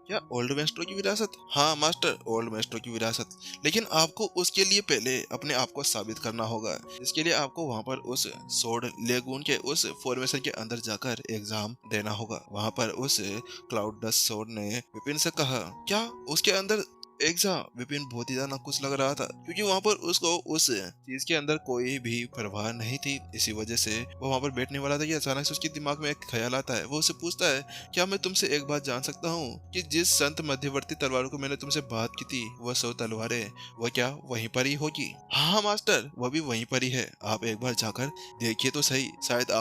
क्या old maestro की विरासत? हाँ मास्टर, ओल्ड मेस्ट्रो की विरासत। लेकिन आपको उसके लिए पहले अपने आप को साबित करना होगा। इसके लिए आपको वहाँ पर उस सोड लेगून के उस फॉर्मेशन के अंदर जाकर एग्जाम देना होगा। वहाँ पर उस क्लाउड डस्ट सोड ने विपिन से कहा, क्या उसके अंदर एग्जाम? विपिन बहुत ही ज्यादा खुश लग रहा था क्योंकि वहाँ पर उसको उस चीज के अंदर कोई भी परवाह नहीं थी। इसी वजह से वो वहाँ पर बैठने वाला था कि अचानक से उसके दिमाग में एक ख्याल आता है। वो उससे पूछता है, क्या मैं तुमसे एक बात जान सकता हूँ कि जिस संत मध्यवर्ती तलवारों को मैंने तुमसे बात की थी वह 100 तलवारें वह क्या वहीं पर ही होगी? हाँ मास्टर, वह भी वहीं पर ही है। आप एक बार जाकर देखिए तो सही, शायद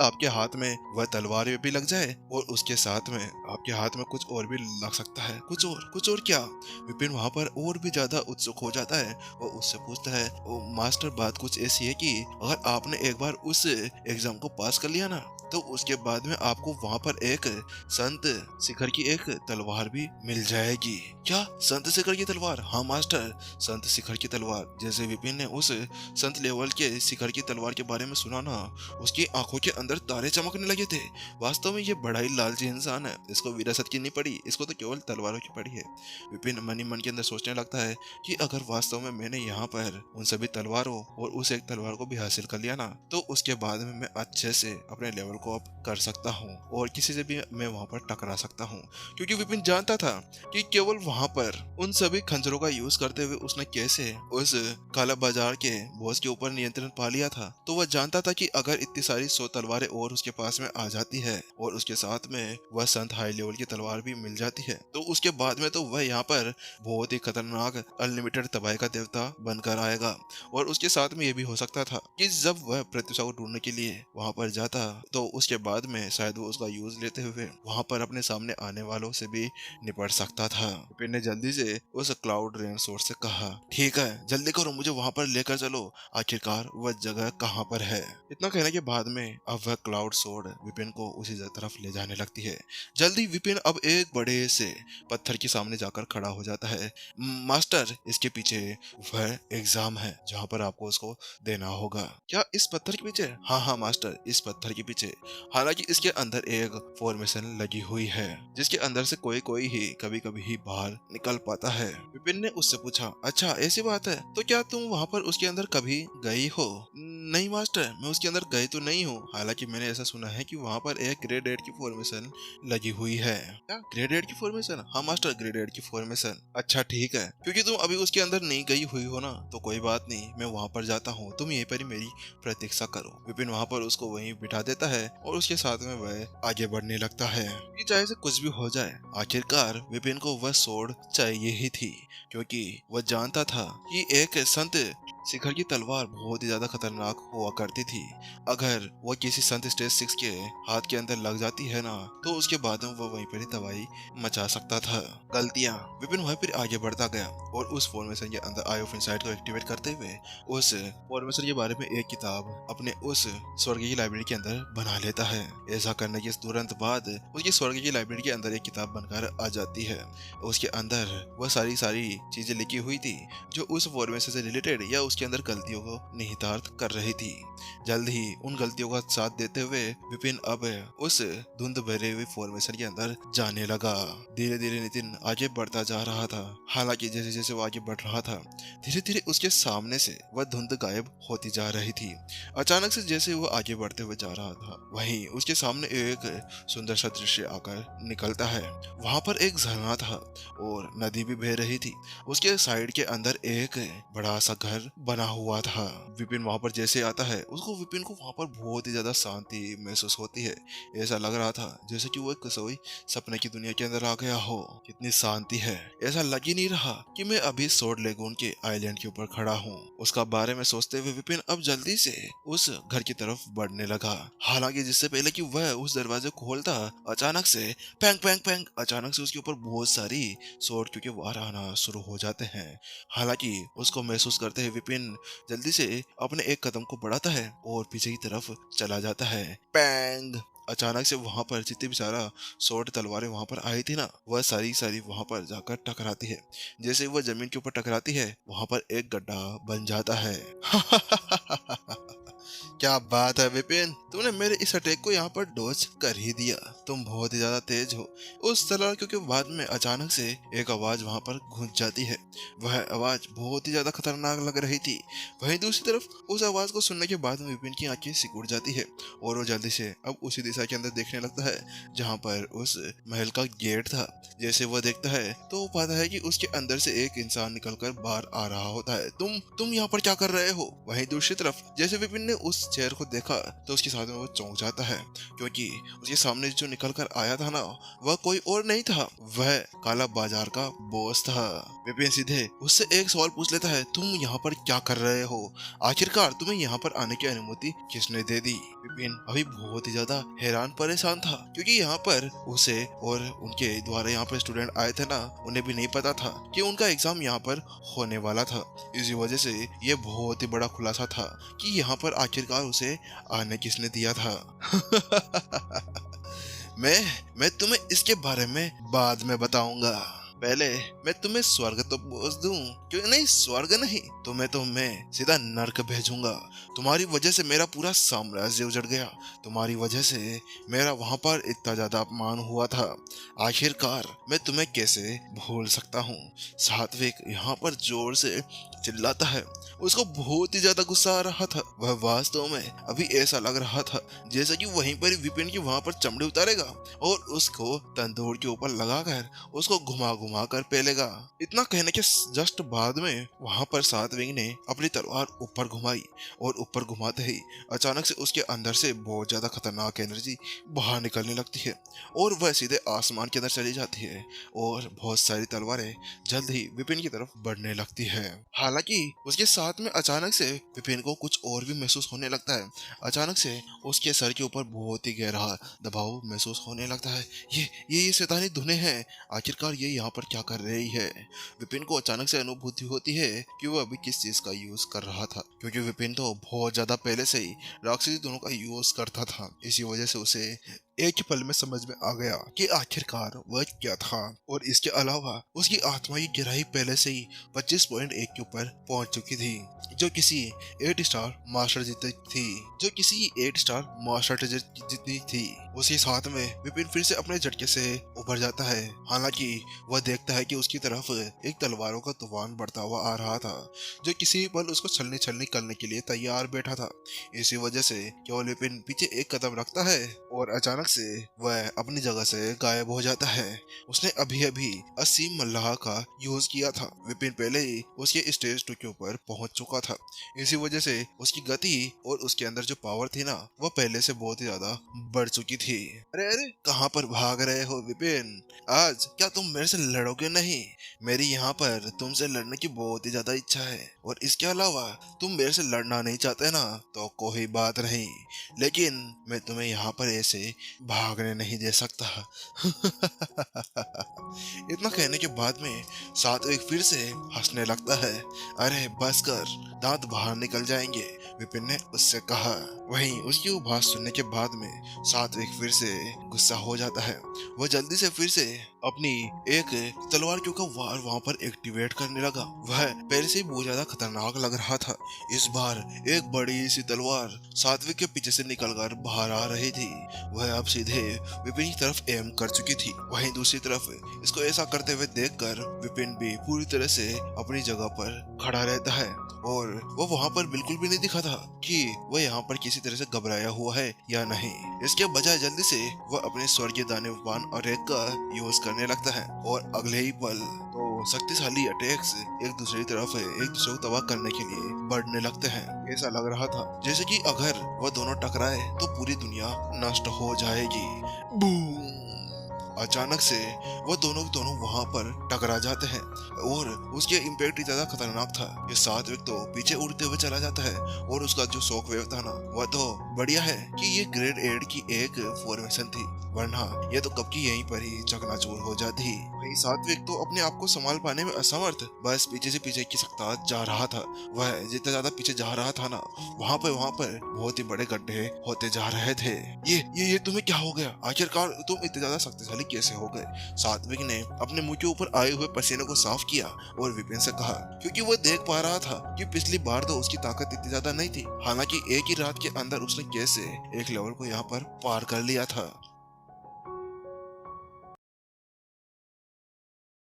आपके हाथ में वह तलवार भी लग जाए और उसके साथ में आपके हाथ में कुछ और भी लग सकता है। कुछ और क्या? विपिन वहाँ पर और भी ज्यादा उत्सुक हो जाता है। वो उससे पूछता है, ओ मास्टर, बात कुछ ऐसी है कि अगर आपने एक बार उस एग्जाम को पास कर लिया ना तो उसके बाद में आपको वहाँ पर एक संत शिखर की एक तलवार भी मिल जाएगी। क्या संत शिखर की तलवार? हाँ मास्टर, संत शिखर की तलवार। जैसे विपिन ने उस संत लेवल के शिखर की तलवार के बारे में सुना ना, उसकी आंखों के अंदर तारे चमकने लगे थे। वास्तव में ये बड़ा ही लालची इंसान है। इसको विरासत की नहीं पड़ी, इसको तो केवल तलवारों की पड़ी है। विपिन मन ही मन के अंदर सोचने लगता है कि अगर वास्तव में मैंने यहाँ पर उन सभी तलवारों और उस एक तलवार को भी हासिल कर लिया ना तो उसके बाद में मैं अच्छे से अपने लेवल को अप कर सकता हूँ और किसी से भी मैं वहाँ पर टकरा सकता हूँ। क्योंकि विपिन जानता था कि केवल वहाँ पर उन सभी खंजरों का यूज करते हुए उसने कैसे उस काला बाजार के बॉस के ऊपर नियंत्रण पा लिया था। तो वह जानता था कि अगर इतनी सारी 100 तलवारें और उसके पास में आ जाती है और उसके साथ में वह संत हाई लेवल की तलवार भी मिल जाती है तो उसके बाद में तो वह यहाँ पर बहुत ही खतरनाक अनलिमिटेड तबाही का देवता बनकर आएगा। और उसके साथ में ये भी हो सकता था कि जब वह प्रत्युषा को ढूंढने के लिए वहां पर जाता तो उसके बाद में शायद वो उसका यूज लेते हुए वहां पर अपने सामने आने वालों से भी निपट सकता था। विपिन ने जल्दी से उस क्लाउड रेन सोर्स से कहा, ठीक है जल्दी करो, मुझे वहां पर लेकर चलो। आखिरकार वह जगह कहाँ पर है? इतना कहने के बाद में अब वह क्लाउड सोर्ड विपिन को उसी तरफ ले जाने लगती है। जल्दी विपिन अब एक बड़े से पत्थर के सामने जाकर खड़ा हो जाता है। मास्टर, इसके पीछे वह एग्जाम है जहाँ पर आपको उसको देना होगा। क्या इस पत्थर के पीछे? हाँ हाँ मास्टर, इस पत्थर के पीछे। हालांकि इसके अंदर एक फॉर्मेशन लगी हुई है जिसके अंदर से कोई कोई ही कभी कभी ही बाहर निकल पाता है। विपिन ने उससे पूछा, अच्छा ऐसी बात है, तो क्या तुम वहाँ पर उसके अंदर कभी गई हो? नहीं मास्टर, मैं उसके अंदर गई तो नहीं हूँ। हालांकि मैंने ऐसा सुना है कि वहाँ पर एक ग्रेड 8 की फॉर्मेशन लगी हुई है। क्या ग्रेड 8 की फॉर्मेशन? हाँ मास्टर, ग्रेड 8 की फॉर्मेशन। अच्छा ठीक है, क्योंकि तुम अभी उसके अंदर नहीं गई हुई हो ना तो कोई बात नहीं, मैं वहाँ पर जाता हूँ, तुम यहीं पर ही मेरी प्रतीक्षा करो। विपिन वहाँ पर उसको वहीं बिठा देता है और उसके साथ में वह आगे बढ़ने लगता है कि चाहे से कुछ भी हो जाए आखिरकार विपिन को वह सोड चाहिए ही थी। क्योंकि वह जानता था कि एक संत शिखर की तलवार बहुत ही ज्यादा खतरनाक हुआ करती थी। अगर वह किसी संत स्टेज 6 के हाथ के अंदर लग जाती है ना तो उसके बाद में वह वहीं पर ही तबाही मचा सकता था। गलतियां। विपिन वहीं पर आगे बढ़ता गया और उस फॉर्मेशन के अंदर आई ऑफ इनसाइट को एक्टिवेट करते हुए उस फॉर्मेशन के बारे में एक किताब अपने उस स्वर्ग की लाइब्रेरी के अंदर बना लेता है। ऐसा करने के तुरंत बाद उसकी स्वर्ग की लाइब्रेरी के अंदर एक किताब बनकर आ जाती है। उसके अंदर वह सारी चीजें लिखी हुई थी जो उस फॉर्मेशन से रिलेटेड या उसके अंदर गलतियों को निहितार्थ कर रही थी। जल्द ही उन गलतियों का साथ देते हुए विपिन अब उस धुंध भरे हुए फॉर्मेशन के अंदर जाने लगा। धीरे धीरे नितिन आगे बढ़ता जा रहा था। हालांकि जैसे जैसे वो आगे बढ़ रहा था धीरे धीरे उसके सामने से वह धुंध गायब होती जा रही थी। अचानक से जैसे वो आगे बढ़ते हुए जा रहा था वहीं उसके सामने एक सुंदर सा दृश्य आकर निकलता है। वहां पर एक झरना था और नदी भी बह रही थी। उसके साइड के अंदर एक बड़ा सा घर बना हुआ था। विपिन वहां पर जैसे आता है उसको विपिन को वहां पर बहुत ही ज्यादा शांति महसूस होती है। ऐसा लग रहा था जैसे कि वो एक कोई सपने की दुनिया के अंदर आ गया हो। कितनी शांति है, ऐसा लग ही नहीं रहा कि मैं अभी सोड लेगून के आइलैंड के ऊपर खड़ा हूँ। उसका बारे में सोचते हुए विपिन अब जल्दी से उस घर की तरफ बढ़ने लगा। हालांकि जिससे पहले कि वह उस दरवाजे को खोलता अचानक से पैंग पैंग पैंग अचानक से उसके ऊपर बहुत सारी सोड क्योंकि वार आना शुरू हो जाते हैं। हालांकि उसको महसूस करते हुए विपिन जल्दी से अपने एक कदम को बढ़ाता है और पीछे की तरफ चला जाता है। पैंग अचानक से वहां पर जितनी भी सारा सोड तलवारें वहां पर आई थी ना वह सारी वहां पर जाकर टकराती है। जैसे वह जमीन के ऊपर टकराती है वहां पर एक गड्ढा बन जाता है। क्या बात है विपिन, तूने मेरे इस अटैक को यहाँ पर डॉज कर ही दिया। तुम बहुत ही ज्यादा तेज हो। उस तलवार के बाद में अचानक से एक आवाज वहां पर गूंज जाती है। वह आवाज बहुत ही ज्यादा खतरनाक लग रही थी। वहीं दूसरी तरफ उस आवाज को सुनने के बाद में विपिन की आंखें सिकुड़ जाती है और वो जल्दी से अब उसी दिशा के अंदर देखने लगता है जहां पर उस महल का गेट था। जैसे वह देखता है तो वो पाता है कि उसके अंदर से एक इंसान निकलकर बाहर आ रहा होता है। तुम यहाँ पर क्या कर रहे हो? वहीं दूसरी तरफ जैसे विपिन ने उस चेयर को देखा तो उसके साथ में वो चौंक जाता है, क्योंकि उसके सामने जो निकल कर आया था ना, वह कोई और नहीं था, वह काला बाजार का बॉस था। विपिन सीधे उससे एक सवाल पूछ लेता है, तुम यहाँ पर क्या कर रहे हो? आखिरकार तुम्हें यहाँ पर आने की अनुमति किसने दे दी? विपिन अभी बहुत ही ज्यादा हैरान परेशान था, क्योंकि यहाँ पर उसे और उनके द्वारा यहाँ पर स्टूडेंट आए थे ना, उन्हें भी नहीं पता था कि उनका एग्जाम यहाँ पर होने वाला था। इसी वजह से ये बहुत ही बड़ा खुलासा था कि यहाँ पर आखिरकार उसे आने किसने दिया था। मैं तुम्हें इसके बारे में बाद में बताऊंगा। पहले मैं तुम्हें स्वर्ग तो भेज दूं, क्यों नहीं? स्वर्ग नहीं तो मैं सीधा नर्क भेजूंगा। तुम्हारी वजह से मेरा पूरा साम्राज्य उजड़ गया, तुम्हारी वजह से मेरा वहां पर इतना ज्यादा अपमान हुआ था। आखिरकार मैं तुम्हें कैसे भूल सकता हूँ? सात्विक यहाँ पर जोर से चिल्लाता है। उसको बहुत ही ज्यादा गुस्सा आ रहा था। वह वास्तव में अभी ऐसा लग रहा था जैसे कि वहीं पर विपिन की वहां पर चमड़ी उतारेगा और उसको तंदूर के ऊपर लगाकर उसको घुमा घुमा कर पेलेगा। इतना कहने के जस्ट बाद में वहां पर सात्विक ने अपनी तलवार ऊपर घुमाई और ऊपर घुमाते ही अचानक से उसके अंदर से बहुत ज्यादा खतरनाक एनर्जी बाहर निकलने लगती है और वह सीधे आसमान के अंदर चली जाती है और बहुत सारी तलवारें जल्द ही विपिन की तरफ बढ़ने लगती है। हालांकि उसके साथ में अचानक से विपिन को कुछ और भी महसूस होने लगता है। अचानक से उसके सर के ऊपर बहुत ही गहरा दबाव महसूस होने लगता है। ये शैतानी धुनें हैं, आखिरकार ये यहाँ पर क्या कर रही है? विपिन को अचानक से अनुभूति होती है कि वो अभी किस चीज का यूज कर रहा था, क्योंकि विपिन तो बहुत ज्यादा पहले से ही राक्षसी धुनों का यूज करता था। इसी वजह से उसे एक ही पल में समझ में आ गया कि आखिरकार वह क्या था। और इसके अलावा उसकी आत्मा की गहराई पहले से ही 25.1 के ऊपर पहुंच चुकी थी, जो किसी 8 स्टार मास्टर जितनी थी। उसी साथ में विपिन फिर से अपने झटके से उभर जाता है। हालांकि वह देखता है कि उसकी तरफ एक तलवारों का तूफान बढ़ता हुआ आ रहा था, जो किसी पल उसको छलनी करने के लिए तैयार बैठा था। इसी वजह से केवल विपिन पीछे एक कदम रखता है और अचानक से वह अपनी जगह से गायब हो जाता है। उसने अभी अभी असीम मल्लाह का यूज किया था। विपिन पहले ही उसके स्टेज 2 के ऊपर पहुंच चुका था। इसी वजह से उसकी गति और उसके अंदर जो पावर थी ना, वह पहले से बहुत ही ज्यादा बढ़ चुकी थी। अरे अरे, कहां पर भाग रहे हो विपिन? आज क्या तुम मेरे से लड़ोगे नहीं? मेरी यहाँ पर तुमसे लड़ने की बहुत ही ज्यादा इच्छा है, और इसके अलावा तुम मेरे से लड़ना नहीं चाहते ना, तो कोई बात नहीं, लेकिन मैं तुम्हें यहाँ पर ऐसे भागने नहीं दे सकता। इतना कहने के बाद में सात्विक फिर से हंसने लगता है। अरे बस कर, दांत बाहर निकल जाएंगे, विपिन ने उससे कहा। वहीं उसकी वो बात सुनने के बाद में सात्विक फिर से गुस्सा हो जाता है। वह जल्दी से फिर से अपनी एक तलवार के ऊपर वार वहां पर एक्टिवेट करने लगा। वह पहले से ही बहुत ज्यादा खतरनाक लग रहा था। इस बार एक बड़ी सी तलवार सात्विक के पीछे से निकलकर बाहर आ रही थी। वह अब सीधे विपिन की तरफ एम कर चुकी थी। वहीं दूसरी तरफ इसको ऐसा करते हुए देखकर विपिन भी पूरी तरह से अपनी जगह पर खड़ा रहता है, और वो वहां पर बिल्कुल भी नहीं दिखा था कि वह यहाँ पर किसी तरह से घबराया हुआ है या नहीं। इसके बजाय जल्दी से वह अपने स्वर्गीय दानवान और एक का यूज करने लगता है, और अगले ही पल तो शक्तिशाली अटैक्स एक दूसरे को तबाह करने के लिए बढ़ने लगते हैं। ऐसा लग रहा था जैसे कि अगर वह दोनों टकराए तो पूरी दुनिया नष्ट हो जाएगी। बूम! अचानक से वो दोनों वहां पर टकरा जाते हैं, और उसके इम्पैक्ट ही ज्यादा खतरनाक था। ये सात्विक तो पीछे उड़ते हुए चला जाता है, और उसका जो शॉक वेव था ना, वह तो बढ़िया है कि ये ग्रेड 8 की एक फॉर्मेशन थी, वरना ये तो कब की यहीं पर ही चकनाचूर हो जाती। वहीं सात्विक तो अपने आप को संभाल पाने में असमर्थ बस पीछे से पीछे खिसकता जा रहा था। वह जितना ज्यादा पीछे जा रहा था ना, वहाँ पर बहुत ही बड़े गड्ढे होते जा रहे थे। ये तुम्हें क्या हो गया? आखिरकार तुम इतने ज्यादा शक्तिशाली कैसे हो गए? सात्विक ने अपने मुंह के ऊपर आए हुए पसीने को साफ किया और विपिन से कहा, क्योंकि वो देख पा रहा था कि पिछली बार तो उसकी ताकत इतनी ज्यादा नहीं थी। हालांकि एक ही रात के अंदर उसने कैसे एक लेवल को यहाँ पर पार कर लिया था।